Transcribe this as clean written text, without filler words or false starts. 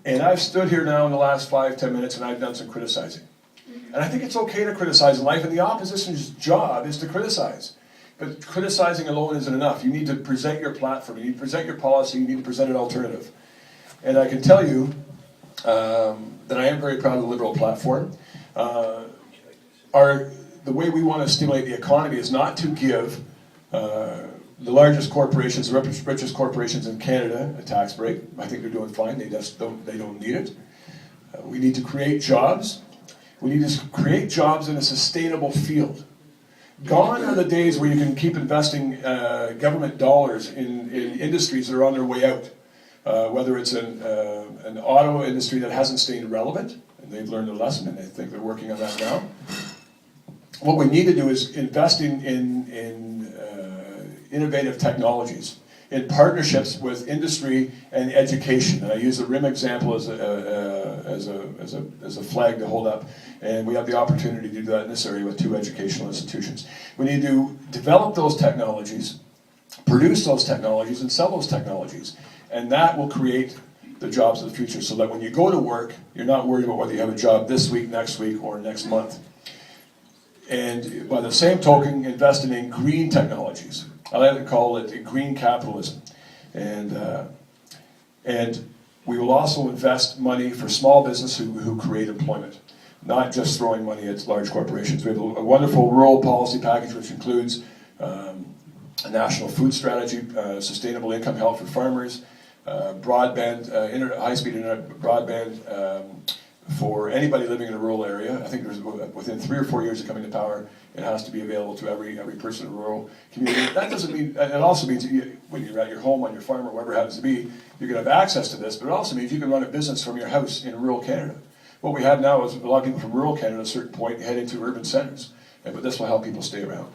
And I've stood here now in the last 5-10 minutes and I've done some criticizing. And I think it's okay to criticize in life, and the opposition's job is to criticize. But criticizing alone isn't enough. You need to present your platform, you need to present your policy, you need to present an alternative. And I can tell you that I am very proud of the Liberal platform. The way we want to stimulate the economy is not to give the largest corporations, the richest corporations in Canada, a tax break. I think they're doing fine. They don't need it. We need to create jobs. We need to create jobs in a sustainable field. Gone are the days where you can keep investing government dollars in industries that are on their way out. Whether it's an auto industry that hasn't stayed relevant, and they've learned their lesson, and they think they're working on that now. What we need to do is invest in innovative technologies, in partnerships with industry and education. And I use the RIM example as a flag to hold up, and we have the opportunity to do that in this area with 2 educational institutions. We need to develop those technologies, produce those technologies, and sell those technologies. And that will create the jobs of the future, so that when you go to work, you're not worried about whether you have a job this week, next week, or next month. And by the same token, investing in green technologies. I like to call it green capitalism. And we will also invest money for small business who create employment, not just throwing money at large corporations. We have a wonderful rural policy package which includes a national food strategy, sustainable income help for farmers, broadband, high-speed internet broadband for anybody living in a rural area. I think there's within 3 or 4 years of coming to power, it has to be available to every person in a rural community. That doesn't mean, it also means that when you're at your home, on your farm, or wherever it happens to be, you're going to have access to this, but it also means you can run a business from your house in rural Canada. What we have now is a lot of people from rural Canada at a certain point head into urban centers, but this will help people stay around.